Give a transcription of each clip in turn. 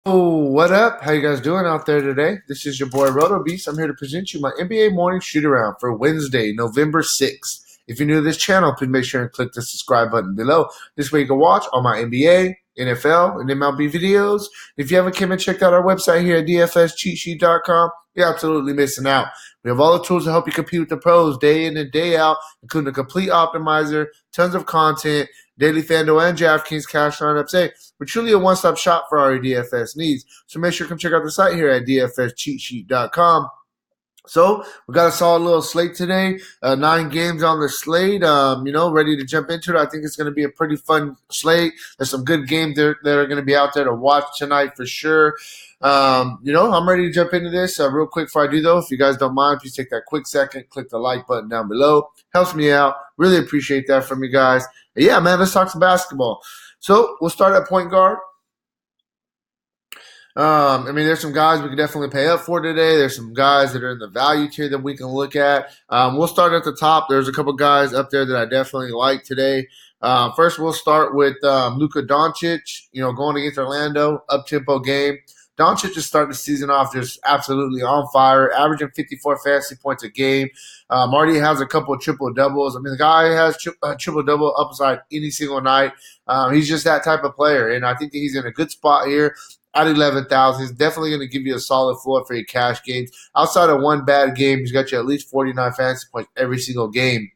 Oh, what up? How you guys doing out there today? This is your boy Roto Beast. I'm here to present you my NBA morning shoot around for Wednesday, November 6th. If you're new to this channel, please make sure and click the subscribe button below. This way you can watch all my NBA, NFL, and MLB videos. If you haven't come and checked out our website here at dfscheatsheet.com, you're absolutely missing out. We have all the tools to help you compete with the pros day in and day out, including a complete optimizer, tons of content, daily Fanduel and Draftkings cash lineups. Hey, we're truly a one-stop shop for all your DFS needs. So make sure to come check out the site here at dfscheatsheet.com. So we got a solid little slate today. 9 games on the slate. Ready to jump into it. I think it's going to be a pretty fun slate. There's some good games that are going to be out there to watch tonight for sure. I'm ready to jump into this. Real quick before I do, though, if you guys don't mind, please take that quick second, click the like button down below. Helps me out. Really appreciate that from you guys. Yeah, man, let's talk some basketball. So we'll start at point guard. There's some guys we can definitely pay up for today. There's some guys that are in the value tier that we can look at. We'll start at the top. There's a couple guys up there that I definitely like today. First, we'll start with Luka Doncic, going against Orlando, up-tempo game. Doncic is starting the season off just absolutely on fire, averaging 54 fantasy points a game. Marty has a couple of triple-doubles. The guy has triple-double upside any single night. He's just that type of player, and I think that he's in a good spot here. At 11,000, he's definitely going to give you a solid floor for your cash games. Outside of one bad game, he's got you at least 49 fantasy points every single game.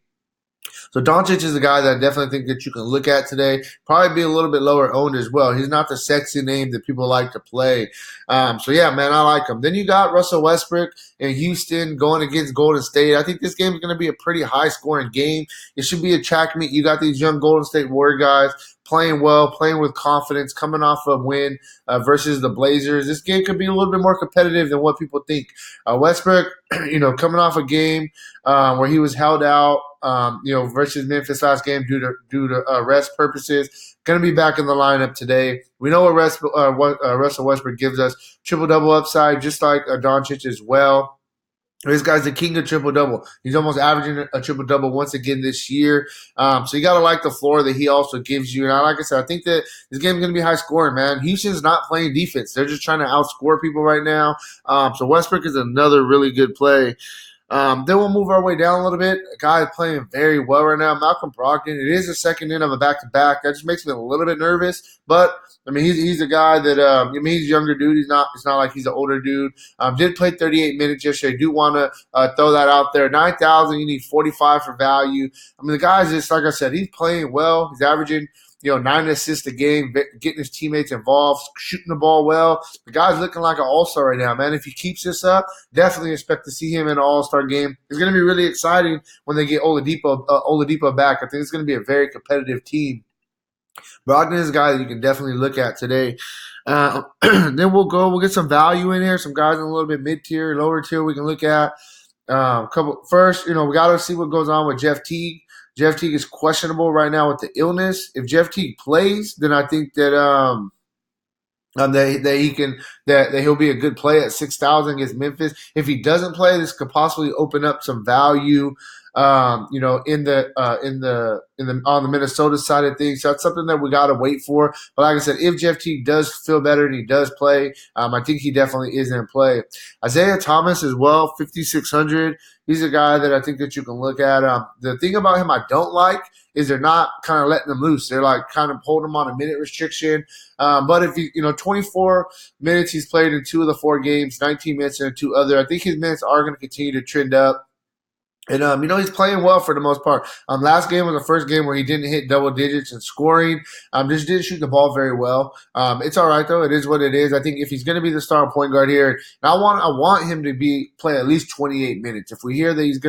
So Doncic is a guy that I definitely think that you can look at today. Probably be a little bit lower owned as well. He's not the sexy name that people like to play. Yeah, man, I like him. Then you got Russell Westbrook in Houston going against Golden State. I think this game is going to be a pretty high-scoring game. It should be a track meet. You got these young Golden State Warrior guys playing well, playing with confidence, coming off a win versus the Blazers. This game could be a little bit more competitive than what people think. Westbrook, coming off a game where he was held out, versus Memphis last game due to rest purposes. Going to be back in the lineup today. We know what Russell Westbrook gives us. Triple-double upside, just like Doncic as well. This guy's the king of triple-double. He's almost averaging a triple-double once again this year. So you got to like the floor that he also gives you. And like I said, I think that this game is going to be high-scoring, man. Houston's not playing defense. They're just trying to outscore people right now. So Westbrook is another really good play. Then we'll move our way down a little bit. A guy playing very well right now, Malcolm Brogdon. It is the second in of a back-to-back. That just makes me a little bit nervous. But, he's a guy that, he's a younger dude. It's not like he's an older dude. Did play 38 minutes yesterday. Do want to throw that out there. 9,000, you need 45 for value. The guy's just, like I said, he's playing well. He's averaging 9 assists a game, getting his teammates involved, shooting the ball well. The guy's looking like an all-star right now, man. If he keeps this up, definitely expect to see him in an all-star game. It's going to be really exciting when they get Oladipo back. I think it's going to be a very competitive team. Brogdon is a guy that you can definitely look at today. Then we'll get some value in here, some guys in a little bit mid-tier, lower tier we can look at. First, we got to see what goes on with Jeff Teague. Jeff Teague is questionable right now with the illness. If Jeff Teague plays, then I think that that he'll be a good play at 6,000 against Memphis. If he doesn't play, this could possibly open up some value, on the Minnesota side of things. So that's something that we got to wait for. But like I said, if Jeff Teague does feel better and he does play, I think he definitely is in play. Isaiah Thomas as well, 5,600. He's a guy that I think that you can look at. The thing about him I don't like is they're not kind of letting him loose. They're like kind of holding him on a minute restriction. But if 24 minutes he's played in 2 of the 4 games, 19 minutes in 2 other, I think his minutes are going to continue to trend up. And, he's playing well for the most part. Last game was the first game where he didn't hit double digits in scoring. Just didn't shoot the ball very well. It's all right, though. It is what it is. I think if he's going to be the star point guard here, and I want him to play at least 28 minutes. If we hear that his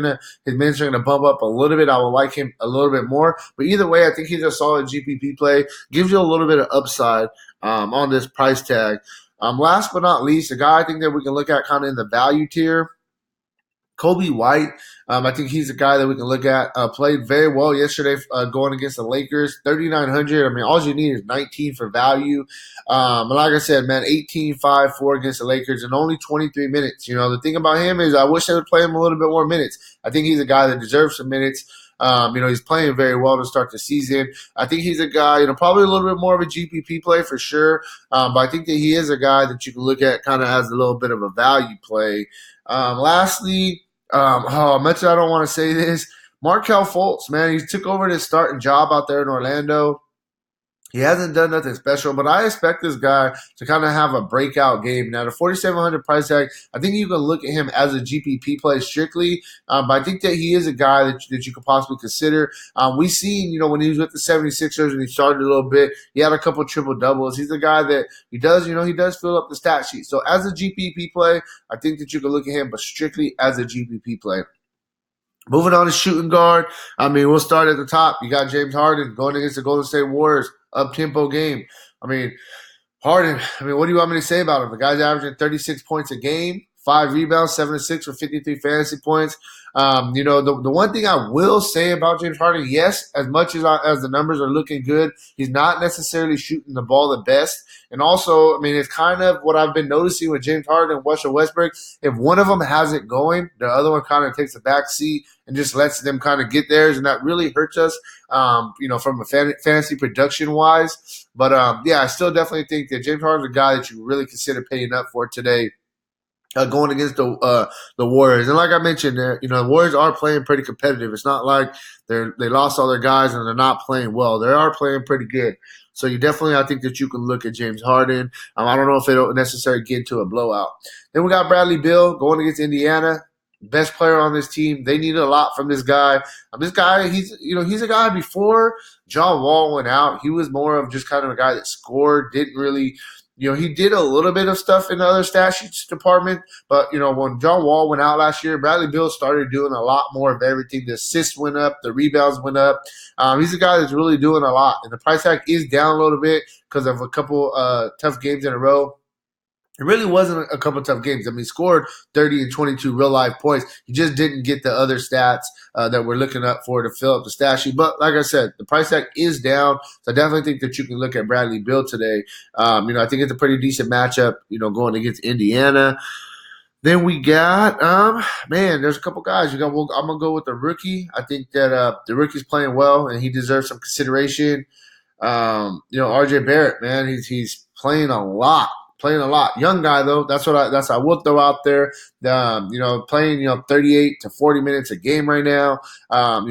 minutes are going to bump up a little bit, I will like him a little bit more. But either way, I think he's a solid GPP play. Gives you a little bit of upside on this price tag. Last but not least, a guy I think that we can look at kind of in the value tier, Kobe White. I think he's a guy that we can look at. Played very well yesterday going against the Lakers. 3,900. All you need is 19 for value. And like I said, man, 18-5-4 against the Lakers in only 23 minutes. The thing about him is I wish they would play him a little bit more minutes. I think he's a guy that deserves some minutes. He's playing very well to start the season. I think he's a guy, probably a little bit more of a GPP play for sure. But I think that he is a guy that you can look at kind of as a little bit of a value play. Lastly, much I don't want to say this. Markelle Fultz, man, he took over this starting job out there in Orlando. He hasn't done nothing special, but I expect this guy to kind of have a breakout game. Now, the 4,700 price tag, I think you can look at him as a GPP play strictly, but I think that he is a guy that you could possibly consider. We seen, when he was with the 76ers and he started a little bit, he had a couple triple-doubles. He's a guy that he does fill up the stat sheet. So as a GPP play, I think that you can look at him, but strictly as a GPP play. Moving on to shooting guard, we'll start at the top. You got James Harden going against the Golden State Warriors, up-tempo game. Harden, what do you want me to say about him? The guy's averaging 36 points a game, 5 rebounds, 7 to 6 for 53 fantasy points. The one thing I will say about James Harden, yes, as much as the numbers are looking good, he's not necessarily shooting the ball the best. And also, it's kind of what I've been noticing with James Harden and Russell Westbrook. If one of them has it going, the other one kind of takes a back seat and just lets them kind of get theirs, and that really hurts us, from a fantasy production wise. But I still definitely think that James Harden's a guy that you really consider paying up for today. Going against the Warriors. And like I mentioned, the Warriors are playing pretty competitive. It's not like they lost all their guys and they're not playing well. They are playing pretty good. So I think that you can look at James Harden. I don't know if it'll necessarily get into a blowout. Then we got Bradley Beal going against Indiana. Best player on this team. They needed a lot from this guy. This guy, he's a guy before John Wall went out. He was more of just kind of a guy that scored, didn't really – he did a little bit of stuff in the other stat sheets department, but, when John Wall went out last year, Bradley Beal started doing a lot more of everything. The assists went up, the rebounds went up. He's a guy that's really doing a lot, and the price tag is down a little bit because of a couple tough games in a row. It really wasn't a couple tough games. He scored 30 and 22 real-life points. He just didn't get the other stats that we're looking up for to fill up the stat sheet. But like I said, the price tag is down, so I definitely think that you can look at Bradley Beal today. I think it's a pretty decent matchup, going against Indiana. Then we got, there's a couple guys. I'm going to go with the rookie. I think that the rookie's playing well, and he deserves some consideration. RJ Barrett, man, he's playing a lot. Young guy though. That's what I will throw out there. Playing 38 to 40 minutes a game right now.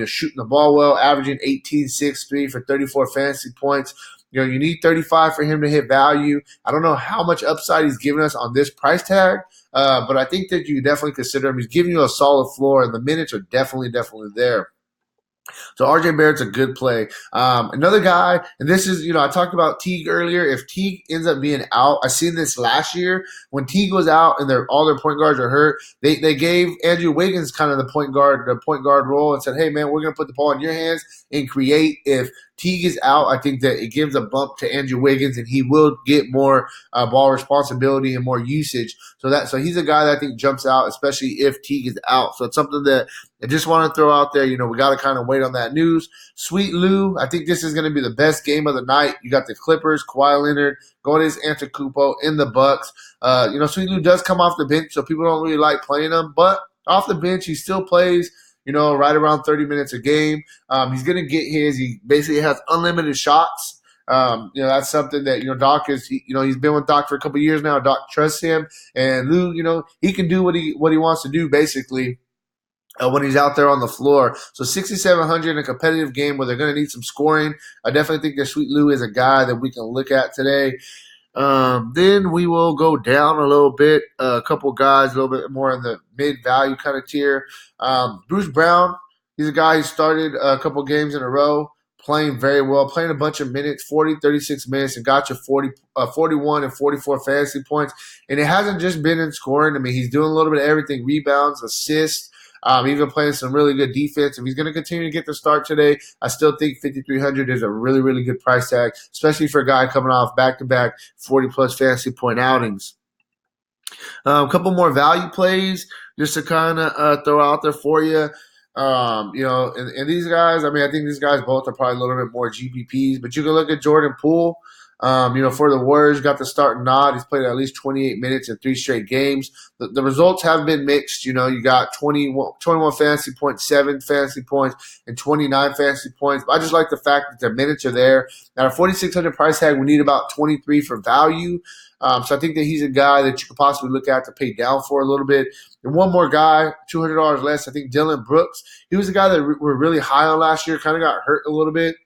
Shooting the ball well, averaging 18, 6, 3 for 34 fantasy points. You need 35 for him to hit value. I don't know how much upside he's giving us on this price tag, but I think that you definitely consider him. He's giving you a solid floor, and the minutes are definitely there. So RJ Barrett's a good play. Another guy, and this is, I talked about Teague earlier. If Teague ends up being out, I seen this last year when Teague was out and all their point guards are hurt. They gave Andrew Wiggins kind of the point guard role and said, "Hey man, we're gonna put the ball in your hands and create." If Teague is out, I think that it gives a bump to Andrew Wiggins, and he will get more ball responsibility and more usage. So he's a guy that I think jumps out, especially if Teague is out. So it's something that I just want to throw out there. We got to kind of wait on that news. Sweet Lou, I think this is going to be the best game of the night. You got the Clippers, Kawhi Leonard going against Antetokounmpo in the Bucks. Sweet Lou does come off the bench, so people don't really like playing him, but off the bench he still plays. Right around 30 minutes a game. He's going to get his. He basically has unlimited shots. That's something that, Doc is, he's been with Doc for a couple of years now. Doc trusts him. And Lou, he can do what he wants to do basically when he's out there on the floor. So 6,700 in a competitive game where they're going to need some scoring. I definitely think that Sweet Lou is a guy that we can look at today. Then we will go down a little bit, a couple guys, a little bit more in the mid-value kind of tier. Bruce Brown, he's a guy who started a couple games in a row, playing very well, playing a bunch of minutes, 40, 36 minutes, and got you 41 and 44 fantasy points. And it hasn't just been in scoring. He's doing a little bit of everything, rebounds, assists, even playing some really good defense. If he's going to continue to get the start today, I still think 5,300 is a really, really good price tag, especially for a guy coming off back-to-back 40-plus fantasy point outings. A couple more value plays just to kind of throw out there for you. And these guys, I think these guys both are probably a little bit more GPPs, but you can look at Jordan Poole. For the Warriors, got the start nod. He's played at least 28 minutes in 3 straight games. The results have been mixed. You got 21 fantasy points, 7 fantasy points, and 29 fantasy points. But I just like the fact that the minutes are there. At a 4,600 price tag, we need about 23 for value. So I think that he's a guy that you could possibly look at to pay down for a little bit. And one more guy, $200 less. I think Dylan Brooks. He was a guy that we're really high on last year. Kind of got hurt a little bit.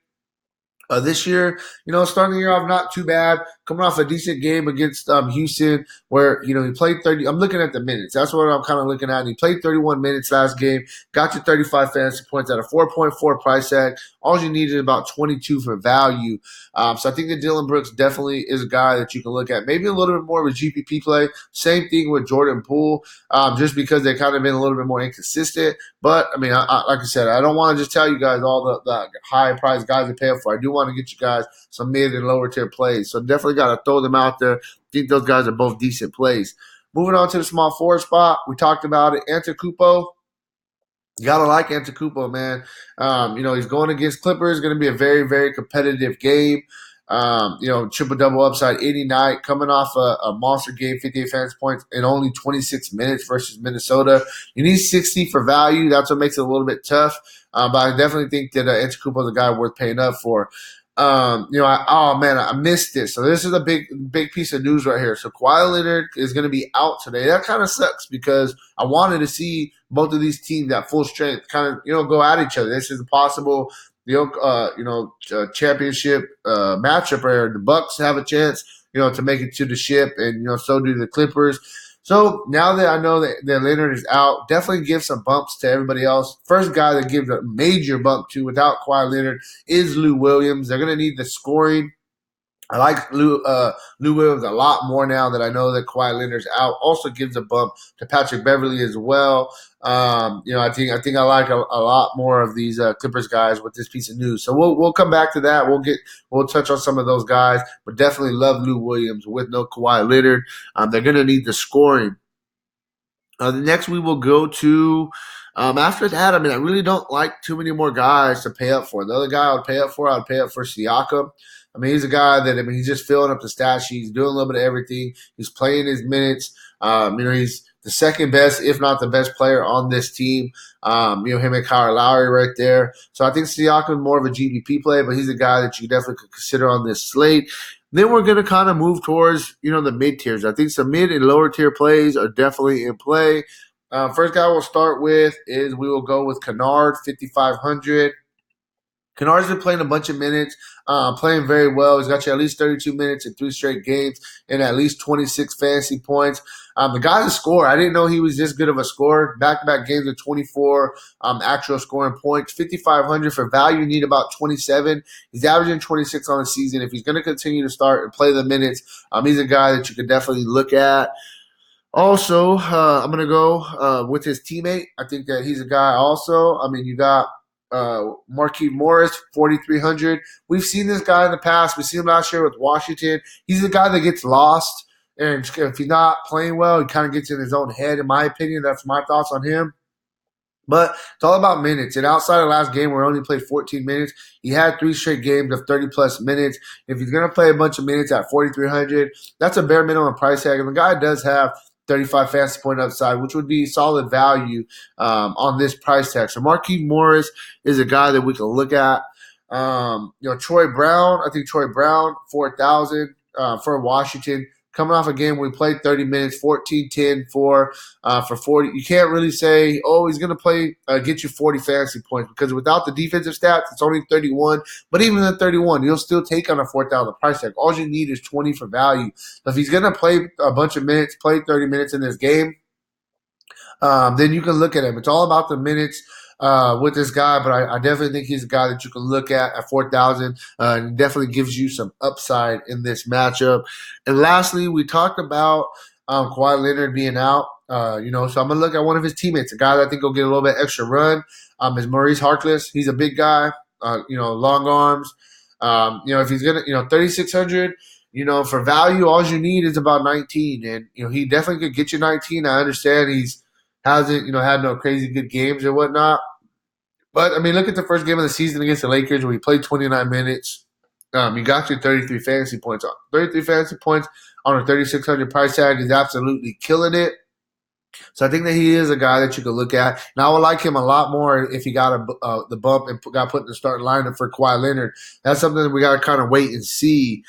This year, starting the year off not too bad. Coming off a decent game against Houston, where he played 30. I'm looking at the minutes. That's what I'm kind of looking at. And he played 31 minutes last game. Got you 35 fantasy points at a 4.4 price tag. All you needed about 22 for value. So I think that Dylan Brooks definitely is a guy that you can look at. Maybe a little bit more of a GPP play. Same thing with Jordan Poole, just because they've kind of been a little bit more inconsistent. But I mean, like I said, I don't want to just tell you guys all the high price guys to pay up for. I do want to get you guys some mid and lower tier plays. So definitely got to throw them out there. I think those guys are both decent plays. Moving on to the small forward spot, we talked about it. Antetokounmpo. You gotta like Antetokounmpo, man. He's going against Clippers. Going to be a very, very competitive game. Triple double upside 80 night, coming off a monster game, 58 fantasy points in only 26 minutes versus Minnesota. You need 60 for value. That's what makes it a little bit tough. But I definitely think that Antetokounmpo is a guy worth paying up for. I missed this. So this is a big piece of news right here. So Kawhi Leonard is going to be out today. That kind of sucks because I wanted to see both of these teams at full strength kind of, go at each other. This is a possible, championship matchup where the Bucks have a chance, to make it to the ship, and so do the Clippers. So now that I know that Leonard is out, definitely give some bumps to everybody else. First guy that gives a major bump to without Kawhi Leonard is Lou Williams. They're going to need the scoring. I like Lou Williams a lot more now that I know that Kawhi Leonard's out. Also gives a bump to Patrick Beverley as well. I think I like a lot more of these Clippers guys with this piece of news. So we'll come back to that. We'll touch on some of those guys, but definitely love Lou Williams with no Kawhi Leonard. They're going to need the scoring. The next we will go to. After that, I mean, I really don't like too many more guys to pay up for. The other guy I'd pay up for Siakam. I mean, he's a guy that, he's just filling up the stat sheet. He's doing a little bit of everything. He's playing his minutes. He's the second best, if not the best player on this team. Him and Kyle Lowry right there. So I think Siakam is more of a GDP play, but he's a guy that you definitely could consider on this slate. Then we're going to kind of move towards, the mid tiers. I think some mid and lower tier plays are definitely in play. First guy we'll start with is we will go with Kennard, 5,500. Kennard's been playing a bunch of minutes, playing very well. He's got you at least 32 minutes in 3 straight games and at least 26 fantasy points. The guy's a scorer. I didn't know he was this good of a scorer. Back-to-back games with 24 actual scoring points. 5,500 for value. You need about 27. He's averaging 26 on the season. If he's going to continue to start and play the minutes, he's a guy that you could definitely look at. Also, I'm going to go with his teammate. I think that he's a guy also. I mean, you got Markieff Morris, 4,300. We've seen this guy in the past. We've seen him last year with Washington. He's a guy that gets lost, and if he's not playing well, he kind of gets in his own head, in my opinion. That's my thoughts on him. But it's all about minutes. And outside of last game where he only played 14 minutes, he had 3 straight games of 30-plus minutes. If he's going to play a bunch of minutes at 4,300, that's a bare minimum price tag. And the guy does have 35 fantasy point upside, which would be solid value on this price tag. So Markieff Morris is a guy that we can look at. Troy Brown, I think Troy Brown, 4,000 for Washington. Coming off a game where we played 30 minutes, 14-10 for 40. You can't really say, he's going to play, get you 40 fantasy points because without the defensive stats, it's only 31. But even at 31, you'll still take on a 4,000 price tag. All you need is 20 for value. So if he's going to play a bunch of minutes, play 30 minutes in this game, then you can look at him. It's all about the minutes with this guy, but I definitely think he's a guy that you can look at 4,000 and definitely gives you some upside in this matchup. And lastly, we talked about Kawhi Leonard being out. So I'm going to look at one of his teammates, a guy that I think will get a little bit extra run, is Maurice Harkless. He's a big guy, long arms. If he's going to, 3,600, for value, all you need is about 19. And, he definitely could get you 19. I understand he's hasn't, had no crazy good games or whatnot. But, look at the first game of the season against the Lakers where he played 29 minutes. You got your 33 fantasy points on 33 fantasy points on a 3,600 price tag. He's absolutely killing it. So I think that he is a guy that you could look at. And I would like him a lot more if he got the bump and got put in the starting lineup for Kawhi Leonard. That's something that we got to kind of wait and see.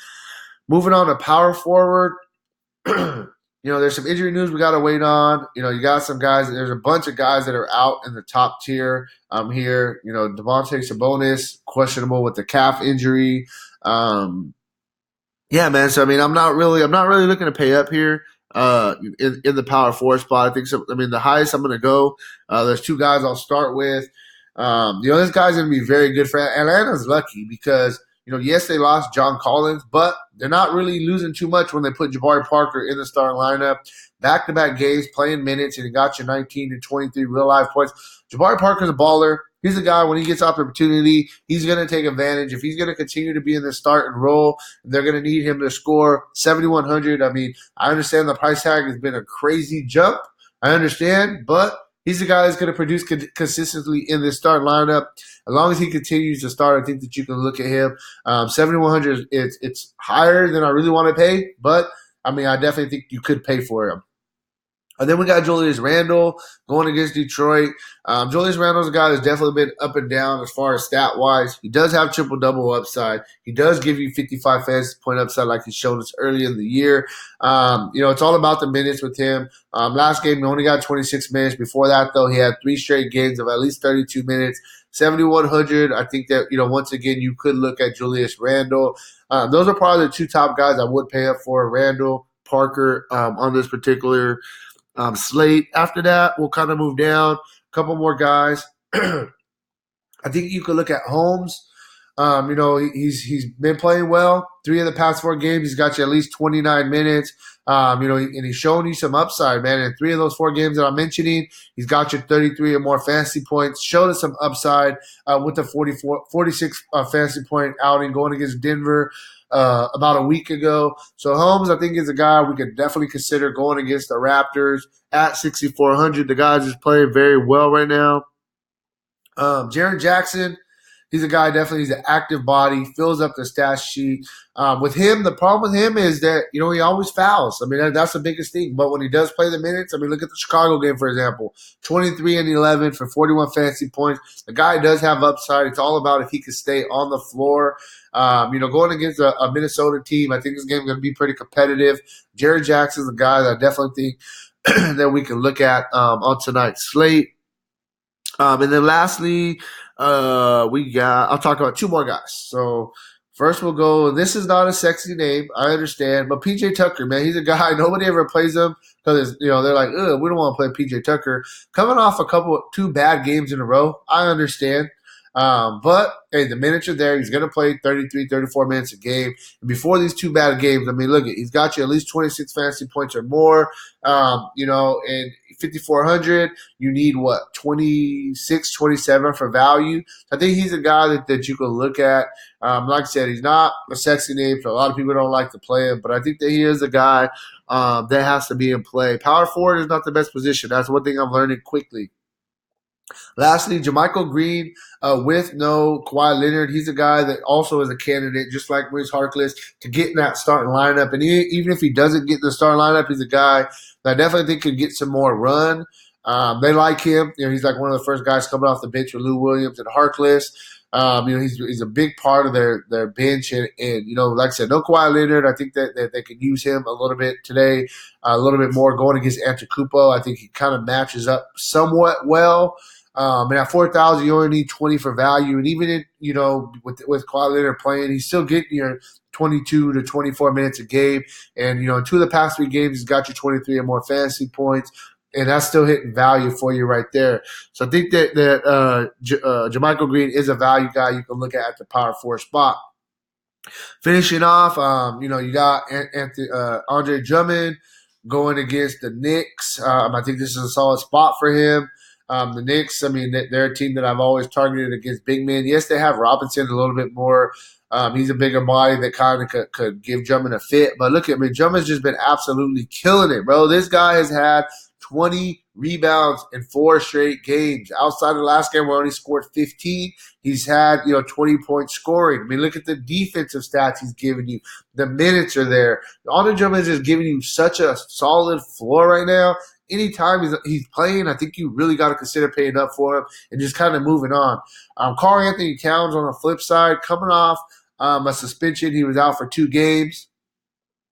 Moving on to power forward, there's some injury news we got to wait on. You got some guys. There's a bunch of guys that are out in the top tier here. Devontae Sabonis, questionable with the calf injury. Yeah, man. So I'm not really looking to pay up here in the power forward spot. I think so. The highest I'm going to go. There's two guys I'll start with. This guy's going to be very good for Atlanta's lucky because yes, they lost John Collins, but they're not really losing too much when they put Jabari Parker in the starting lineup. Back-to-back games, playing minutes, and he got you 19 and 23 real-life points. Jabari Parker's a baller. He's a guy, when he gets opportunity, he's going to take advantage. If he's going to continue to be in the start and role, they're going to need him to score 7,100. I understand the price tag has been a crazy jump. I understand, but he's a guy that's going to produce consistently in this start lineup. As long as he continues to start, I think that you can look at him. 7,100, it's higher than I really want to pay, but, I definitely think you could pay for him. And then we got Julius Randle going against Detroit. Julius Randle's a guy that's definitely been up and down as far as stat-wise. He does have triple-double upside. He does give you 55 fantasy point upside like he showed us early in the year. It's all about the minutes with him. Last game, he only got 26 minutes. Before that, though, he had 3 straight games of at least 32 minutes. 7,100, I think that, once again, you could look at Julius Randle. Those are probably the two top guys I would pay up for, Randle, Parker, on this particular slate. After that, we'll kind of move down. A couple more guys. I think you could look at Holmes. He's been playing well. 3 of the past 4 games, he's got you at least 29 minutes. And he's showing you some upside, man. In 3 of those 4 games that I'm mentioning, he's got you 33 or more fantasy points. Showed us some upside with the 46 fantasy point outing going against Denver about a week ago. So Holmes, I think, is a guy we could definitely consider going against the Raptors at 6,400. The guy's just playing very well right now. Jaren Jackson, he's a guy, definitely, he's an active body, fills up the stat sheet. With him, the problem with him is that, he always fouls. That's the biggest thing. But when he does play the minutes, look at the Chicago game, for example. 23 and 11 for 41 fantasy points. The guy does have upside. It's all about if he can stay on the floor. Going against a Minnesota team, I think this game is going to be pretty competitive. Jaren Jackson's a guy that I definitely think that we can look at on tonight's slate. And then lastly, I'll talk about 2 more guys. So first we'll go, this is not a sexy name, I understand, but PJ Tucker, man, he's a guy, nobody ever plays him because, they're like, we don't want to play PJ Tucker. Coming off 2 bad games in a row, I understand. But, hey, the minutes are there. He's going to play 33, 34 minutes a game. And before these 2 bad games, look, he's got you at least 26 fantasy points or more. And 5,400, you need, 26, 27 for value. I think he's a guy that you can look at. Like I said, he's not a sexy name, so a lot of people don't like to play him. But I think that he is a guy that has to be in play. Power forward is not the best position. That's one thing I'm learning quickly. Lastly, JaMychal Green with no Kawhi Leonard. He's a guy that also is a candidate, just like Maurice Harkless, to get in that starting lineup. And even if he doesn't get in the starting lineup, he's a guy that I definitely think could get some more run. They like him. He's like one of the first guys coming off the bench with Lou Williams and Harkless. He's a big part of their bench. And like I said, no Kawhi Leonard. I think that they could use him a little bit today, a little bit more going against Antetokounmpo. I think he kind of matches up somewhat well. And at 4,000, you only need 20 for value. And even with Kawhi Leonard playing, he's still getting your 22 to 24 minutes a game. And, in 2 of the past 3 games, he's got you 23 or more fantasy points. And that's still hitting value for you right there. So I think that JaMychal Green is a value guy you can look at the power forward spot. Finishing off, you got Andre Drummond going against the Knicks. I think this is a solid spot for him. The Knicks, they're a team that I've always targeted against big men. Yes, they have Robinson a little bit more. He's a bigger body that kind of could give Drummond a fit. But look at me. Drummond's just been absolutely killing it, bro. This guy has had 20 rebounds in 4 straight games. Outside of the last game where he only scored 15, he's had 20-point scoring. I mean, look at the defensive stats he's giving you. The minutes are there. Andre Drummond is just giving you such a solid floor right now. Anytime he's playing, I think you really got to consider paying up for him and just kind of moving on. Karl Anthony Towns on the flip side, coming off a suspension. He was out for 2 games.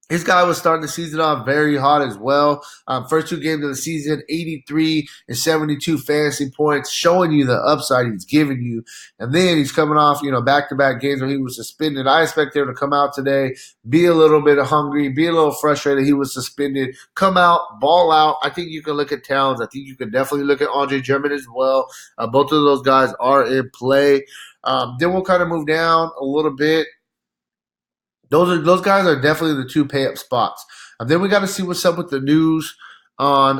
His guy was starting the season off very hot as well. First 2 games of the season, 83 and 72 fantasy points, showing you the upside he's giving you. And then he's coming off, back-to-back games where he was suspended. I expect him to come out today, be a little bit hungry, be a little frustrated he was suspended, come out, ball out. I think you can look at Towns. I think you can definitely look at Andre Drummond as well. Both of those guys are in play. Then we'll kind of move down a little bit. Those guys are definitely the 2 pay up spots. Then we got to see what's up with the news on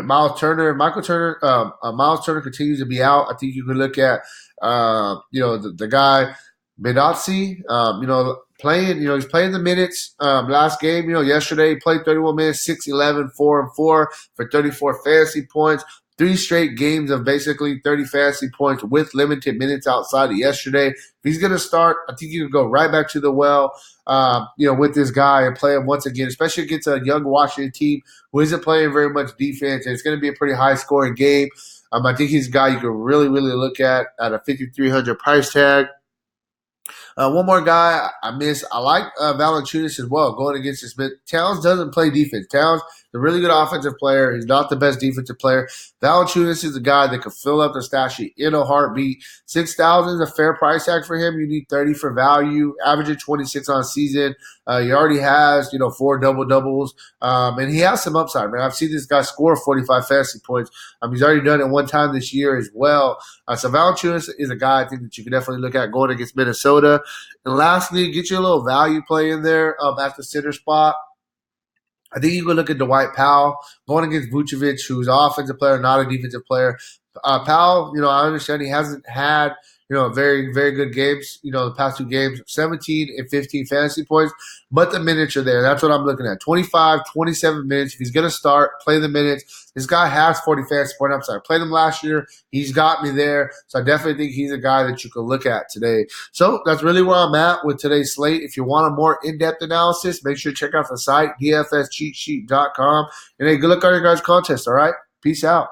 Miles Turner. Miles Turner continues to be out. I think you can look at the guy Benazzi. Playing. He's playing the minutes. Last game, yesterday he played 31 minutes, 6-11, 4-4 for 34 fantasy points. 3 straight games of basically 30 fantasy points with limited minutes outside of yesterday. If he's going to start, I think you can go right back to the well, with this guy and play him once again, especially against a young Washington team who isn't playing very much defense. And it's going to be a pretty high-scoring game. I think he's a guy you can really, really look at a $5,300 price tag. One more guy I miss. I like Valanciunas as well going against this. But Towns doesn't play defense. Towns is a really good offensive player. He's not the best defensive player. Valanciunas is a guy that can fill up the stat sheet in a heartbeat. 6,000 is a fair price tag for him. You need 30 for value, averaging 26 on season. He already has 4 double-doubles, and he has some upside, man. I've seen this guy score 45 fantasy points. He's already done it one time this year as well. So Valanciunas is a guy I think that you can definitely look at going against Minnesota. And lastly, get you a little value play in there at the center spot. I think you can look at Dwight Powell going against Vucevic, who's an offensive player, not a defensive player. Powell, I understand he hasn't had very, very good games, the past 2 games, 17 and 15 fantasy points, but the minutes are there. That's what I'm looking at. 25, 27 minutes. If he's going to start, play the minutes. This guy has 40 fantasy point upside. I played him last year. He's got me there. So I definitely think he's a guy that you can look at today. So that's really where I'm at with today's slate. If you want a more in-depth analysis, make sure to check out the site, dfscheatsheet.com. And hey, good luck on your guys' contest, all right? Peace out.